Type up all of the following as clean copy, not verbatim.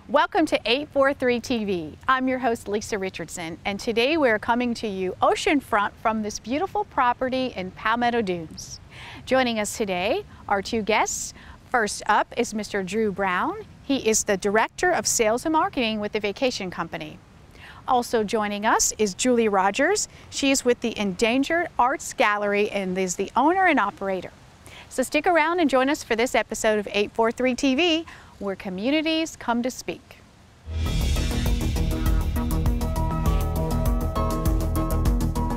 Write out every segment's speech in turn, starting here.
Welcome to 843 TV. I'm your host, Lisa Richardson, and today we're coming to you oceanfront from this beautiful property in Palmetto Dunes. Joining us today are two guests. First up is Mr. Drew Brown. He is the Director of Sales and Marketing with the Vacation Company. Also joining us is Julie Rogers. She is with the Endangered Arts Gallery and is the owner and operator. So stick around and join us for this episode of 843 TV, where communities come to speak.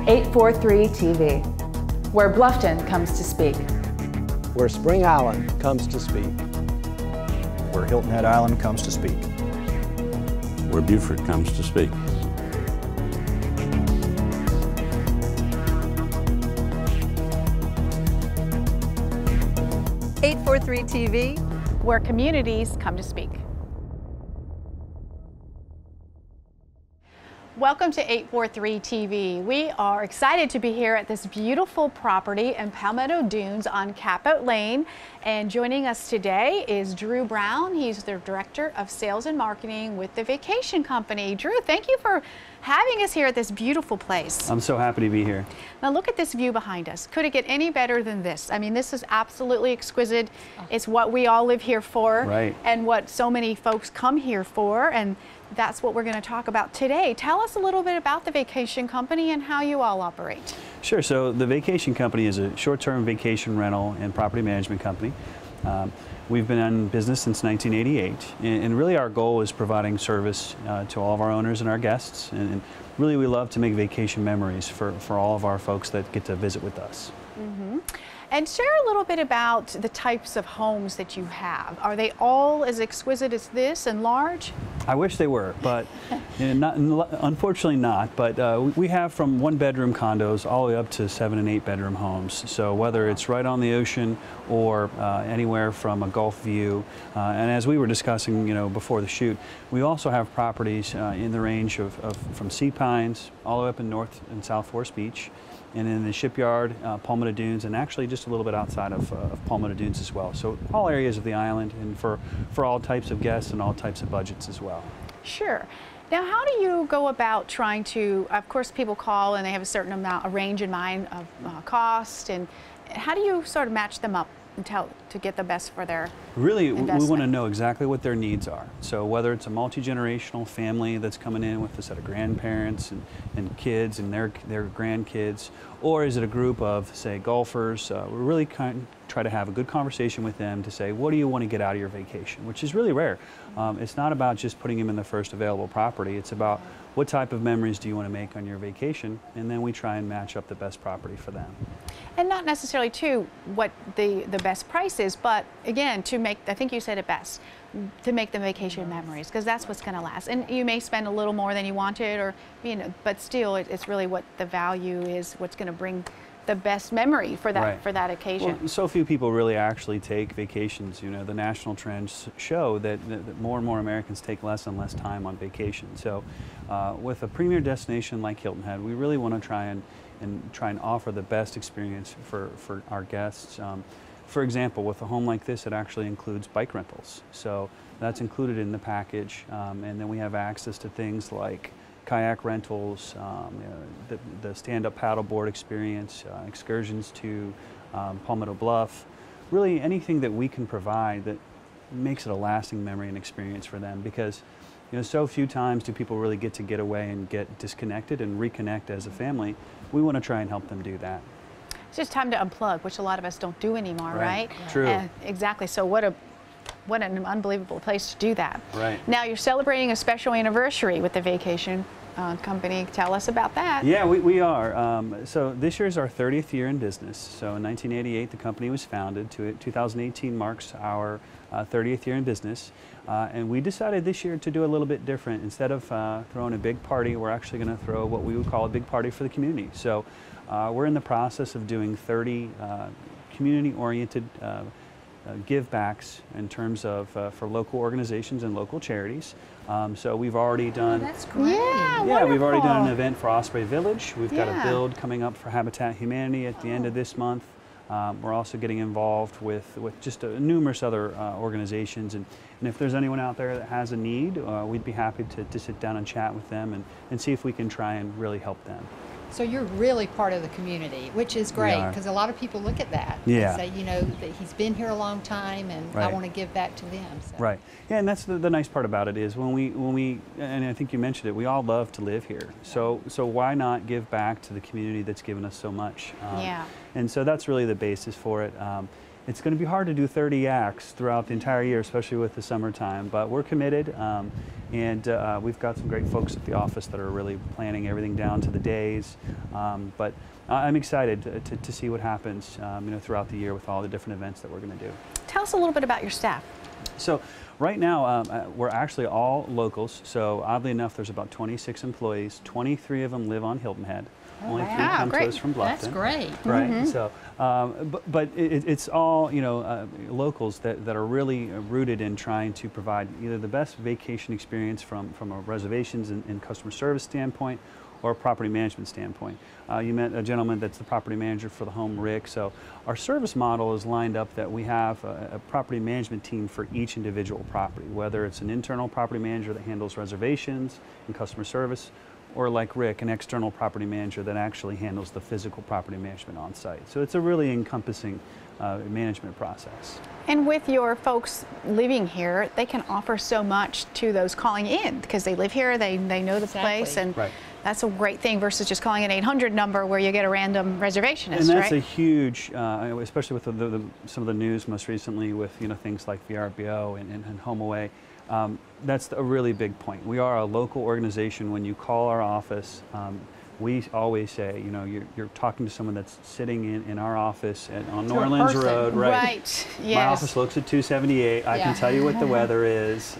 (843 TV), where Bluffton comes to speak. Where Spring Island comes to speak. Where Hilton Head Island comes to speak. Where Beaufort comes to speak. (843 TV), where communities come to speak. Welcome to 843 TV. We are excited to be here at this beautiful property in Palmetto Dunes on Capote Lane. And joining us today is Drew Brown. He's the Director of Sales and Marketing with the Vacation Company. Drew, thank you for having us here at this beautiful place. I'm so happy to be here. Now look at this view behind us. Could it get any better than this? I mean, this is absolutely exquisite. It's what we all live here for, right, and what so many folks come here for, and that's what we're going to talk about today. Tell us a little bit about the Vacation Company and how you all operate. Sure. So the Vacation Company is a short-term vacation rental and property management company. We've been in business since 1988, and really our goal is providing service to all of our owners and our guests, and really we love to make vacation memories for all of our folks that get to visit with us. Mm-hmm. And share a little bit about the types of homes that you have. Are they all as exquisite as this and large? I wish they were, but unfortunately not. But we have from one-bedroom condos all the way up to 7- and 8-bedroom homes. So whether it's right on the ocean or anywhere from a Gulf view, and as we were discussing, before the shoot, we also have properties in the range of from Sea Pines all the way up in North and South Forest Beach, and in the Shipyard, Palmetto Dunes, and actually just a little bit outside of Palmetto Dunes as well. So all areas of the island, and for all types of guests and all types of budgets as well. Sure. Now, how do you go about trying to, of course people call and they have a certain amount, a range in mind of cost, and how do you sort of match them up to get the best for their Really, investment? we want to know exactly what their needs are. So whether it's a multi-generational family that's coming in with a set of grandparents and kids and their grandkids, or is it a group of, say, golfers, we really try to have a good conversation with them to say, what do you want to get out of your vacation, which is really rare. It's not about just putting them in the first available property. It's about what type of memories do you want to make on your vacation, and then we try and match up the best property for them. And not necessarily too what the best price is, but again, to make, I think you said it best, to make the vacation memories, because that's what's going to last. And you may spend a little more than you wanted, or but still, it's really what the value is, what's going to bring the best memory for that, right, for that occasion. Well, so few people really actually take vacations. The national trends show that more and more Americans take less and less time on vacation. So with a premier destination like Hilton Head, we really want to try and offer the best experience for our guests. For example, with a home like this, it actually includes bike rentals. So that's included in the package, and then we have access to things like kayak rentals, the stand-up paddleboard experience, excursions to Palmetto Bluff, really anything that we can provide that makes it a lasting memory and experience for them, because so few times do people really get away and get disconnected and reconnect as a family. We want to try and help them do that. It's just time to unplug, which a lot of us don't do anymore, right? True. Exactly. So what an unbelievable place to do that. Right. Now you're celebrating a special anniversary with the Vacation Company. Tell us about that. Yeah, we are. So this year is our 30th year in business. So in 1988, the company was founded. 2018 marks our 30th year in business. And we decided this year to do a little bit different. Instead of throwing a big party, we're actually going to throw what we would call a big party for the community. So we're in the process of doing 30 community-oriented give backs in terms of for local organizations and local charities. So we've already done. Oh, that's great. Yeah, we've already done an event for Osprey Village. We've got Yeah. a build coming up for Habitat Humanity at the end of this month. We're also getting involved with just numerous other organizations, and if there's anyone out there that has a need, we'd be happy to sit down and chat with them and see if we can try and really help them. So you're really part of the community, which is great, because a lot of people look at that and say, you know, that he's been here a long time and I want to give back to them. So. Right. Yeah, and that's the nice part about it is when we, and I think you mentioned it, we all love to live here. So why not give back to the community that's given us so much? And so that's really the basis for it. It's going to be hard to do 30 acts throughout the entire year, especially with the summertime, but we're committed, and we've got some great folks at the office that are really planning everything down to the days. But I'm excited to see what happens you know, throughout the year with all the different events that we're going to do. Tell us a little bit about your staff. So right now, we're actually all locals, so oddly enough, there's about 26 employees. 23 of them live on Hilton Head. Only 3 come to us from Bluffton. That's great. Right. So, but it's all, you know, locals that are really rooted in trying to provide either the best vacation experience from a reservations and customer service standpoint, or a property management standpoint. You met a gentleman that's the property manager for the home, Rick. So our service model is lined up that we have a property management team for each individual property, whether it's an internal property manager that handles reservations and customer service, or like Rick, an external property manager that actually handles the physical property management on site. So it's a really encompassing management process. And with your folks living here, they can offer so much to those calling in because they live here, they know the place, and that's a great thing versus just calling an 800 number where you get a random reservationist, and that's a huge, especially with some of the news most recently with, you know, things like VRBO and HomeAway. That's a really big point. We are a local organization. When you call our office, we always say, you know, you're talking to someone that's sitting in our office on New Orleans Road, right? Yes. My office looks at 278. I can tell you what the weather is.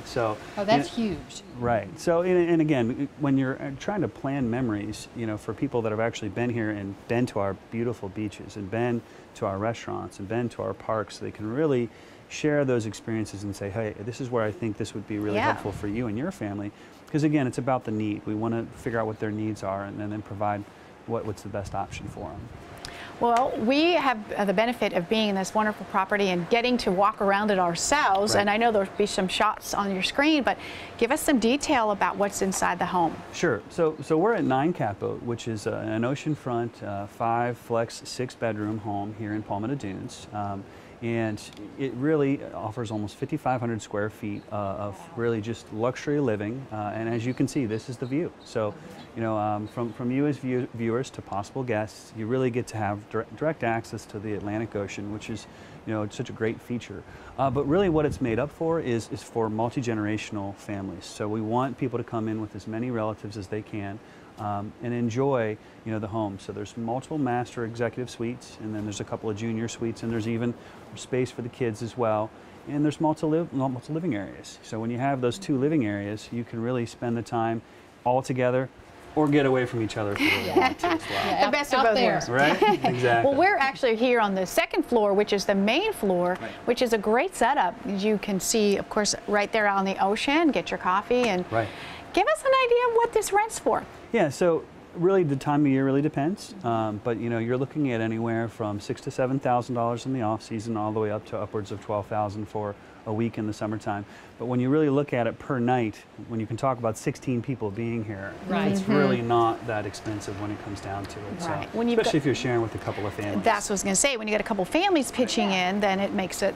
So that's huge. Right. So, and again, when you're trying to plan memories, you know, for people that have actually been here and been to our beautiful beaches and been to our restaurants and been to our parks, they can really share those experiences and say, hey, this is where I think this would be really helpful for you and your family. Because again, it's about the need. We want to figure out what their needs are and then provide what's the best option for them. Well, we have the benefit of being in this wonderful property and getting to walk around it ourselves. And I know there'll be some shots on your screen, but give us some detail about what's inside the home. Sure. So we're at 9 Catboat, which is an oceanfront 5 flex 6-bedroom home here in Palmetto Dunes. And it really offers almost 5,500 square feet of really just luxury living. And as you can see, this is the view. So, you know, from you as viewers to possible guests, you really get to have direct access to the Atlantic Ocean, which is, you know, it's such a great feature. But really what it's made up for is for multi-generational families. So we want people to come in with as many relatives as they can. And enjoy, you know, the home. So there's multiple master executive suites, and then there's a couple of junior suites, and there's even space for the kids as well. And there's multiple living areas. So when you have those 2 living areas, you can really spend the time all together or get away from each other if you really want to as well. The best of both worlds. Right? Exactly. Well, we're actually here on the 2nd floor, which is the main floor, which is a great setup. You can see, of course, right there on the ocean, get your coffee, and give us an idea of what this rents for. Yeah, so really the time of year really depends, but you know, you're looking at anywhere from $6,000 to $7,000 in the off season, all the way up to upwards of $12,000 for a week in the summertime. But when you really look at it per night, when you can talk about 16 people being here, it's really not that expensive when it comes down to it. So, especially if you're sharing with a couple of families. That's what I was going to say. When you get a couple families pitching in, then it makes it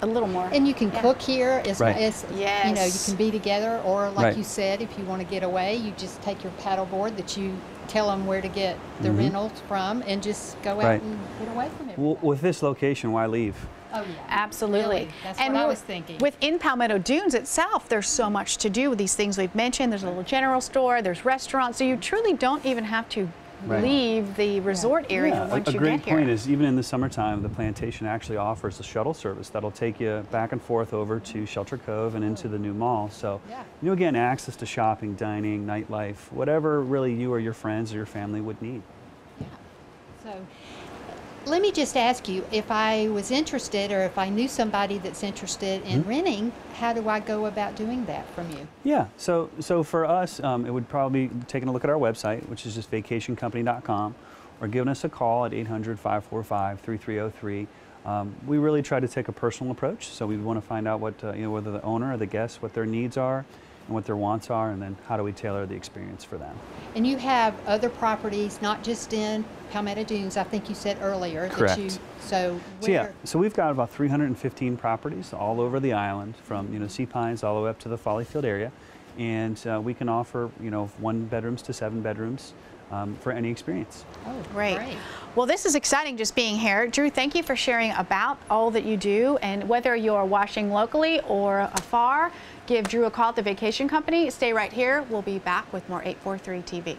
a little more. And you can cook here. It's, yes. You know, you can be together, or like you said, if you want to get away, you just take your paddle board that you tell them where to get the rentals from and just go out and get away from it. Well, with this location, why leave? Oh, yeah. Absolutely. Really. That's what I was thinking. Within Palmetto Dunes itself, there's so much to do with these things we've mentioned. There's a little general store, there's restaurants, so you truly don't even have to leave the resort area once you get here. A great point is, even in the summertime, the plantation actually offers a shuttle service that'll take you back and forth over to Shelter Cove and into the new mall. So, you again, access to shopping, dining, nightlife, whatever really you or your friends or your family would need. Yeah. So, let me just ask you, if I was interested or if I knew somebody that's interested in renting, how do I go about doing that from you? Yeah, so for us, it would probably be taking a look at our website, which is just vacationcompany.com, or giving us a call at 800-545-3303. We really try to take a personal approach, so we want to find out what, whether the owner or the guest, what their needs are and what their wants are, and then how do we tailor the experience for them. And you have other properties, not just in Palmetto Dunes, I think you said earlier. Correct. That you, so So we've got about 315 properties all over the island, from Sea Pines all the way up to the Folly Field area, and we can offer 1 bedrooms to 7 bedrooms for any experience. Oh, great. Well, this is exciting just being here. Drew, thank you for sharing about all that you do, and whether you're watching locally or afar, give Drew a call at the vacation company. Stay right here. We'll be back with more 843 TV.